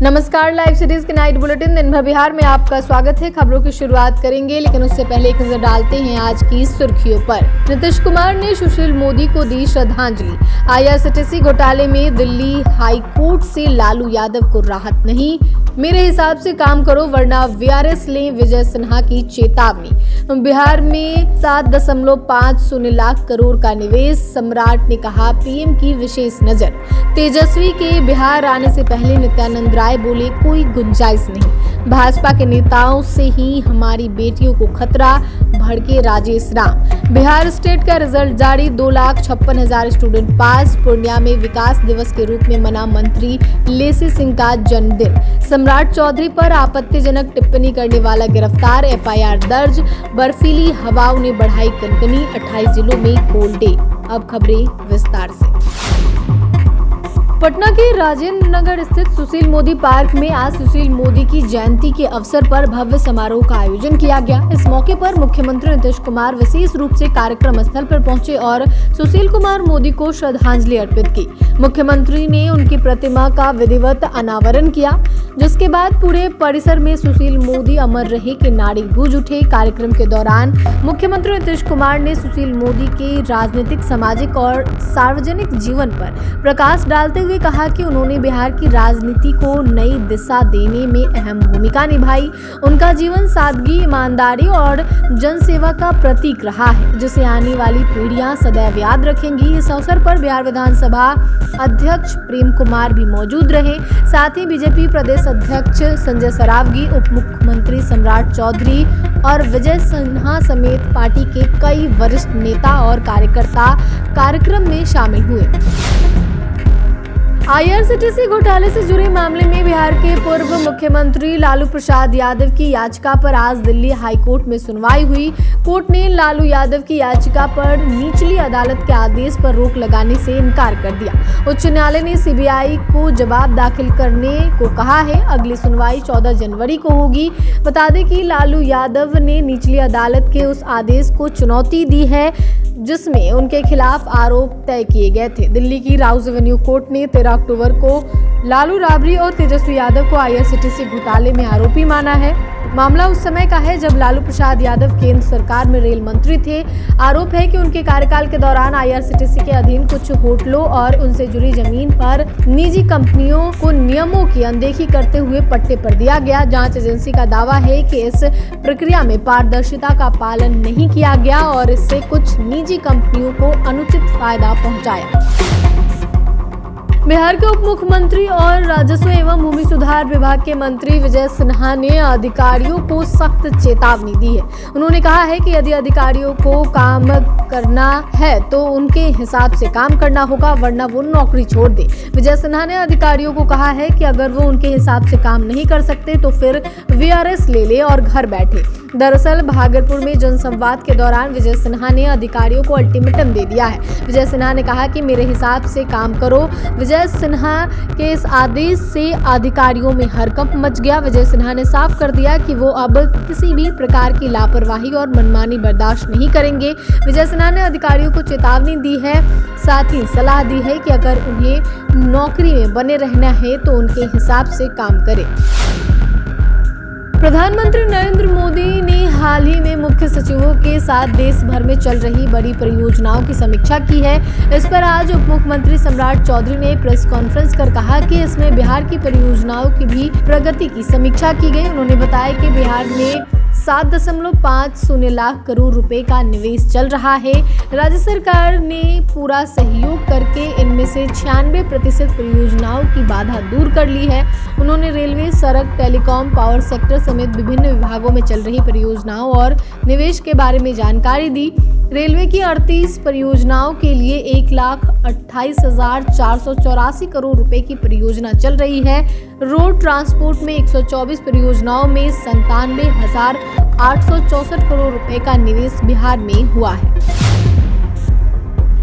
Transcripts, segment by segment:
नमस्कार, live cities के night bulletin दिन भर बिहार में आपका स्वागत है। खबरों की शुरुआत करेंगे, लेकिन उससे पहले एक नजर डालते हैं आज की सुर्खियों पर। नीतीश कुमार ने सुशील मोदी को दी श्रद्धांजलि। आईआरसीटीसी घोटाले में दिल्ली हाई कोर्ट से लालू यादव को राहत नहीं। मेरे हिसाब से काम करो वरना वीआरएस लें, विजय सिन्हा की चेतावनी। बिहार में 7.50 लाख करोड़ का निवेश, सम्राट ने कहा पीएम की विशेष नजर। तेजस्वी के बिहार आने से पहले नित्यानंद राय बोले कोई गुंजाइश नहीं। भाजपा के नेताओं से ही हमारी बेटियों को खतरा, भड़के राजेश राम। बिहार स्टेट का रिजल्ट जारी, 2,56,000 स्टूडेंट पास। पूर्णिया में विकास दिवस के रूप में मना मंत्री लेसी सिंह का जन्मदिन। सम्राट चौधरी पर आपत्तिजनक टिप्पणी करने वाला गिरफ्तार, एफआईआर दर्ज। बर्फीली हवाओं ने बढ़ाई कनकनी, 28 जिलों में कोल्ड डे। अब खबरें विस्तार से। पटना के राजेंद्र नगर स्थित सुशील मोदी पार्क में आज सुशील मोदी की जयंती के अवसर पर भव्य समारोह का आयोजन किया गया। इस मौके पर मुख्यमंत्री नीतीश कुमार विशेष रूप से कार्यक्रम स्थल पर पहुंचे और सुशील कुमार मोदी को श्रद्धांजलि अर्पित की। मुख्यमंत्री ने उनकी प्रतिमा का विधिवत अनावरण किया, जिसके बाद पूरे परिसर में सुशील मोदी अमर रहे के नारे गूंज उठे। कार्यक्रम के दौरान मुख्यमंत्री नीतीश कुमार ने सुशील मोदी के राजनीतिक, सामाजिक और सार्वजनिक जीवन पर प्रकाश डालते हुए कहा कि उन्होंने बिहार की राजनीति को नई दिशा देने में अहम भूमिका निभाई। उनका जीवन सादगी, ईमानदारी और जनसेवा का प्रतीक रहा है, जिसे आने वाली पीढ़ियां सदैव याद रखेंगी। इस अवसर पर बिहार विधानसभा अध्यक्ष प्रेम कुमार भी मौजूद रहे। साथ ही बीजेपी प्रदेश अध्यक्ष संजय सरावगी, उप मुख्यमंत्री सम्राट चौधरी और विजय सिन्हा समेत पार्टी के कई वरिष्ठ नेता और कार्यकर्ता कार्यक्रम में शामिल हुए। आईआरसीटीसी घोटाले से जुड़े मामले में बिहार के पूर्व मुख्यमंत्री लालू प्रसाद यादव की याचिका पर आज दिल्ली हाई कोर्ट में सुनवाई हुई। कोर्ट ने लालू यादव की याचिका पर निचली अदालत के आदेश पर रोक लगाने से इनकार कर दिया। उच्च न्यायालय ने सीबीआई को जवाब दाखिल करने को कहा है। अगली सुनवाई 14 जनवरी को होगी। बता दें कि लालू यादव ने निचली अदालत के उस आदेश को चुनौती दी है जिसमें उनके खिलाफ आरोप तय किए गए थे। दिल्ली की राउज एवेन्यू कोर्ट ने 13 अक्टूबर को लालू राबड़ी और तेजस्वी यादव को आईआरसीटीसी घोटाले में आरोपी माना है। मामला उस समय का है जब लालू प्रसाद यादव केंद्र सरकार में रेल मंत्री थे। आरोप है कि उनके कार्यकाल के दौरान आईआरसीटीसी के अधीन कुछ होटलों और उनसे जुड़ी जमीन पर निजी कंपनियों को नियमों की अनदेखी करते हुए पट्टे पर दिया गया। जांच एजेंसी का दावा है कि इस प्रक्रिया में पारदर्शिता का पालन नहीं किया गया और इससे कुछ निजी कंपनियों को अनुचित फायदा पहुंचाया। बिहार के उप मुख्यमंत्री और राजस्व एवं भूमि सुधार विभाग के मंत्री विजय सिन्हा ने अधिकारियों को सख्त चेतावनी दी है। उन्होंने कहा है कि यदि अधिकारियों को काम करना है तो उनके हिसाब से काम करना होगा, वरना वो नौकरी छोड़ दे। विजय सिन्हा ने अधिकारियों को कहा है कि अगर वो उनके हिसाब से काम नहीं कर सकते तो फिर वीआरएस ले ले और घर बैठे। दरअसल भागलपुर में जनसंवाद के दौरान विजय सिन्हा ने अधिकारियों को अल्टीमेटम दे दिया है। विजय सिन्हा ने कहा कि मेरे हिसाब से काम करो। विजय सिन्हा के इस आदेश से अधिकारियों में हड़कंप मच गया। विजय सिन्हा ने साफ कर दिया कि वो अब किसी भी प्रकार की लापरवाही और मनमानी बर्दाश्त नहीं करेंगे। विजय सिन्हा ने अधिकारियों को चेतावनी दी है, साथ ही सलाह दी है कि अगर उन्हें नौकरी में बने रहना है तो उनके हिसाब से काम करें। प्रधानमंत्री नरेंद्र मोदी ने हाल ही में मुख्य सचिवों के साथ देश भर में चल रही बड़ी परियोजनाओं की समीक्षा की है। इस पर आज उप मुख्यमंत्री सम्राट चौधरी ने प्रेस कॉन्फ्रेंस कर कहा कि इसमें बिहार की परियोजनाओं की भी प्रगति की समीक्षा की गई। उन्होंने बताया कि बिहार में 7.50 लाख करोड़ रुपए का निवेश चल रहा है। राज्य सरकार ने पूरा सहयोग करके इनमें से 96% परियोजनाओं की बाधा दूर कर ली है। उन्होंने रेलवे, सड़क, टेलीकॉम, पावर सेक्टर समेत विभिन्न विभागों में चल रही परियोजनाओं और निवेश के बारे में जानकारी दी। रेलवे की 38 परियोजनाओं के लिए 1,28,484 करोड़ रुपए की परियोजना चल रही है। रोड ट्रांसपोर्ट में 124 परियोजनाओं में 97,864 करोड़ रुपए का निवेश बिहार में हुआ है।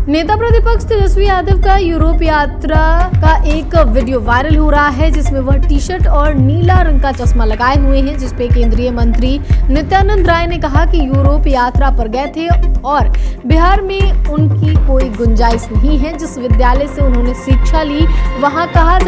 नेता प्रतिपक्ष तेजस्वी यादव का यूरोप यात्रा का एक वीडियो वायरल हो रहा है, जिसमें वह टी शर्ट और नीला रंग का चश्मा लगाए हुए हैं, जिसपे केंद्रीय मंत्री नित्यानंद राय ने कहा कि यूरोप यात्रा पर गए थे और बिहार में उनकी कोई गुंजाइश नहीं है। जिस विद्यालय से उन्होंने शिक्षा ली वहाँ कहा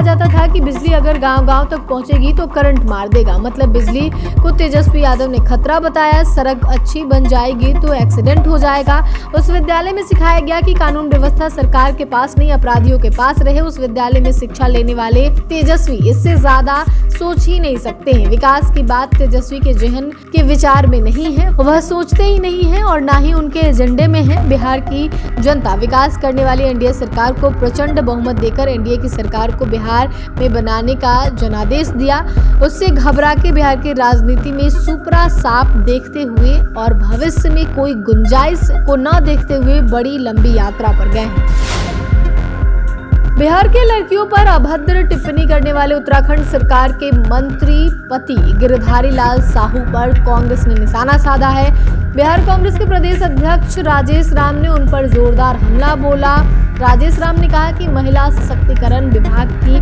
जाता था कि बिजली अगर गांव-गांव तक पहुंचेगी तो करंट मार देगा, मतलब बिजली को तेजस्वी यादव ने खतरा बताया। सड़क अच्छी बन जाएगी तो एक्सीडेंट हो जाएगा। उस विद्यालय में सिखाया गया कि कानून व्यवस्था सरकार के पास नहीं, अपराधियों के पास रहे। उस विद्यालय में शिक्षा लेने वाले तेजस्वी इससे ज्यादा सोच ही नहीं सकते हैं। विकास की बात तेजस्वी के जहन के विचार में नहीं है, वह सोचते ही नहीं है और ना ही उनके एजेंडे में है। बिहार की जनता विकास करने वाली एनडीए सरकार को प्रचंड बहुमत देकर एनडीए की सरकार को बिहार में बनाने का जनादेश दिया। उससे घबरा के बिहार की राजनीति में सुपरा साफ देखते हुए और भविष्य में कोई गुंजाइश को न देखते हुए बड़ी लंबी यात्रा पर गए हैं। बिहार के लड़कियों पर अभद्र टिप्पणी करने वाले उत्तराखंड सरकार के मंत्री पति गिरधारी लाल साहू पर कांग्रेस ने निशाना साधा है। बिहार कांग्रेस के प्रदेश अध्यक्ष राजेश राम ने उन पर जोरदार हमला बोला। राजेश राम ने कहा कि महिला सशक्तिकरण विभाग की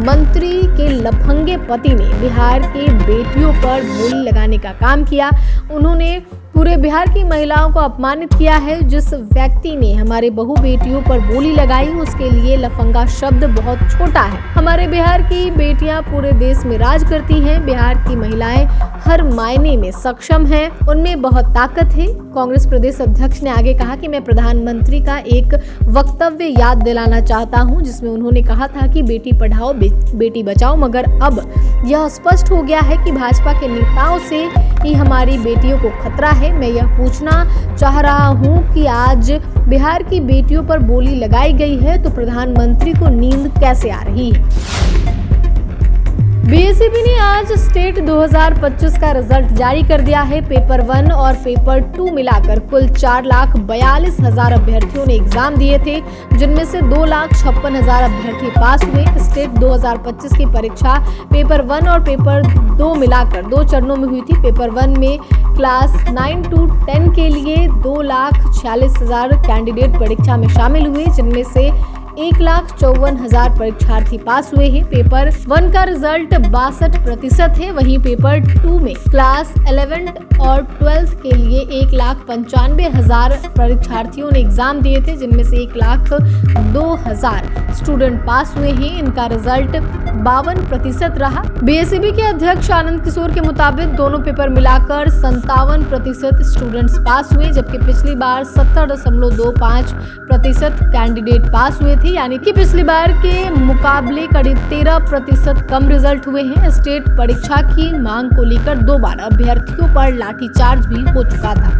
मंत्री के लफंगे पति ने बिहार के बेटियों पर बोली लगाने का काम किया। उन्होंने पूरे बिहार की महिलाओं को अपमानित किया है। जिस व्यक्ति ने हमारे बहू बेटियों पर बोली लगाई उसके लिए लफंगा शब्द बहुत छोटा है। हमारे बिहार की बेटियां पूरे देश में राज करती हैं। बिहार की महिलाएं हर मायने में सक्षम हैं, उनमें बहुत ताकत है। कांग्रेस प्रदेश अध्यक्ष ने आगे कहा कि मैं प्रधानमंत्री का एक वक्तव्य याद दिलाना चाहता हूं, जिसमें उन्होंने कहा था कि बेटी पढ़ाओ बेटी बचाओ, मगर अब यह स्पष्ट हो गया है कि भाजपा के नेताओं से ही हमारी बेटियों को खतरा है। मैं यह पूछना चाह रहा हूं कि आज बिहार की बेटियों पर बोली लगाई गई है तो प्रधानमंत्री को नींद कैसे आ रही है। बीएसईबी ने आज स्टेट 2025 का रिजल्ट जारी कर दिया है। पेपर 1 और पेपर 2 मिलाकर कुल 4,42,000 अभ्यर्थियों ने एग्जाम दिए थे, जिनमें से 2,56,000 अभ्यर्थी पास हुए। स्टेट 2025 की परीक्षा पेपर 1 और पेपर 2 मिलाकर 2 चरणों में हुई थी। पेपर 1 में क्लास 9 to 10 के लिए 2,46,000 कैंडिडेट परीक्षा में शामिल हुए, जिनमें से 1,54,000 परीक्षार्थी पास हुए हैं। पेपर 1 का रिजल्ट 62% है, वहीं पेपर 2 में क्लास 11 और 12 के लिए 1,95,000 परीक्षार्थियों ने एग्जाम दिए थे, जिनमें से 1,02,000 स्टूडेंट पास हुए हैं। इनका रिजल्ट 52% रहा। बीएसईबी के अध्यक्ष आनंद किशोर के मुताबिक दोनों पेपर मिलाकर 57% स्टूडेंट्स पास हुए, जबकि पिछली बार 70.25% कैंडिडेट पास हुए थे, यानी कि पिछली बार के मुकाबले करीब 13% कम रिजल्ट हुए हैं। स्टेट परीक्षा की मांग को लेकर 2 बार अभ्यर्थियों पर लाठीचार्ज भी हो चुका था।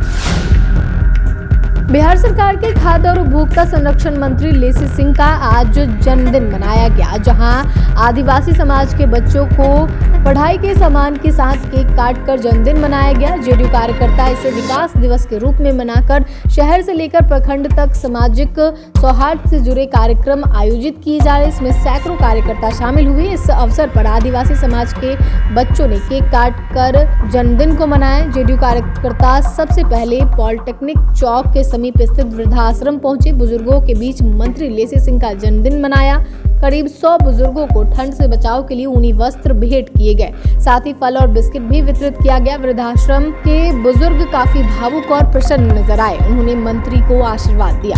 बिहार सरकार के खाद्य और उपभोक्ता संरक्षण मंत्री लेसी सिंह का आज जन्मदिन मनाया गया, जहां आदिवासी समाज के बच्चों को पढ़ाई के सामान के साथ केक काटकर जन्मदिन मनाया गया। जेडीयू कार्यकर्ता इसे विकास दिवस के रूप में मनाकर शहर से लेकर प्रखंड तक सामाजिक सौहार्द से जुड़े कार्यक्रम आयोजित किए जा रहे। इसमें सैकड़ों कार्यकर्ता शामिल हुए। इस अवसर पर आदिवासी समाज के बच्चों ने केक काटकर जन्मदिन को मनाया। जेडीयू कार्यकर्ता सबसे पहले पॉलिटेक्निक चौक के समीप स्थित वृद्धाश्रम पहुंचे। बुजुर्गों के बीच मंत्री लेसी सिंह का जन्मदिन मनाया। करीब 100 बुजुर्गों को ठंड से बचाव के लिए ऊनी वस्त्र भेंट किए गए, साथ ही फल और बिस्किट भी वितरित किया गया। वृद्धाश्रम के बुजुर्ग काफी भावुक और प्रसन्न नजर आए। उन्होंने मंत्री को आशीर्वाद दिया।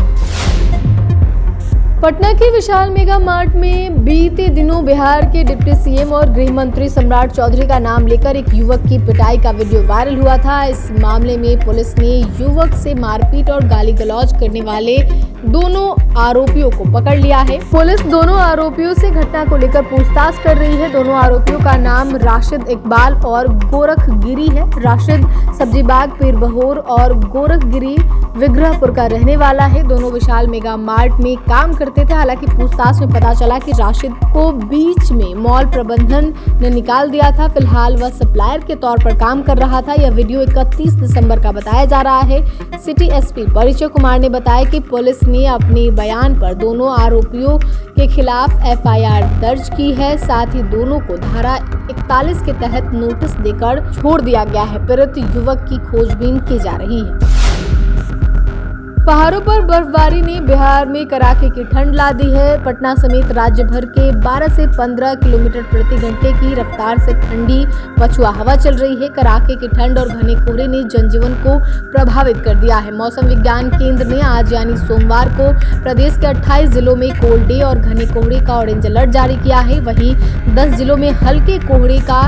पटना के विशाल मेगा मार्ट में बीते दिनों बिहार के डिप्टी सीएम और गृह मंत्री सम्राट चौधरी का नाम लेकर एक युवक की पिटाई का वीडियो वायरल हुआ था। इस मामले में पुलिस ने युवक से मारपीट और गाली गलौज करने वाले दोनों आरोपियों को पकड़ लिया है। पुलिस दोनों आरोपियों से घटना को लेकर पूछताछ कर रही है। दोनों आरोपियों का नाम राशिद इकबाल और गोरख गिरी है। राशिद सब्जीबाग पीरबहोर और गोरख गिरी विग्रहपुर का रहने वाला है। दोनों विशाल मेगा मार्ट में काम करते थे। हालांकि पूछताछ में पता चला कि राशिद को बीच में मॉल प्रबंधन ने निकाल दिया था। फिलहाल वह सप्लायर के तौर पर काम कर रहा था। यह वीडियो 31 दिसंबर का बताया जा रहा है। सिटी एसपी परिचय कुमार ने बताया कि पुलिस ने अपने बयान पर दोनों आरोपियों के खिलाफ एफआईआर दर्ज की है। साथ ही दोनों को धारा 41 के तहत नोटिस देकर छोड़ दिया गया है। पीड़ित युवक की खोजबीन की जा रही है। पहाड़ों पर बर्फबारी ने बिहार में कड़ाके की ठंड ला दी है। पटना समेत राज्य भर के 12 से 15 किलोमीटर प्रति घंटे की रफ्तार से ठंडी पछुआ हवा चल रही है। कड़ाके की ठंड और घने कोहरे ने जनजीवन को प्रभावित कर दिया है। मौसम विज्ञान केंद्र ने आज यानी सोमवार को प्रदेश के 28 जिलों में कोल्ड डे और घने कोहरे का ऑरेंज अलर्ट जारी किया है। वहीं 10 जिलों में हल्के कोहरे का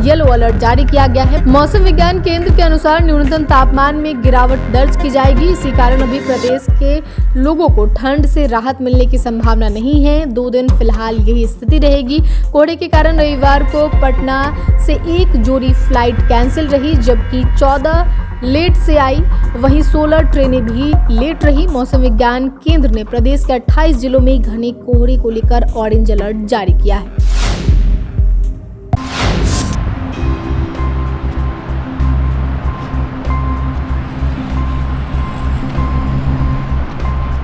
येलो अलर्ट जारी किया गया है। मौसम विज्ञान केंद्र के अनुसार न्यूनतम तापमान में गिरावट दर्ज की जाएगी। इसी कारण अभी प्रदेश के लोगों को ठंड से राहत मिलने की संभावना नहीं है। 2 दिन फिलहाल यही स्थिति रहेगी। कोहरे के कारण रविवार को पटना से 1 जोड़ी फ्लाइट कैंसिल रही, जबकि 14 लेट से आई। वहीं 16 ट्रेनें भी लेट रही। मौसम विज्ञान केंद्र ने प्रदेश के 28 जिलों में घने कोहरे को लेकर ऑरेंज अलर्ट जारी किया है।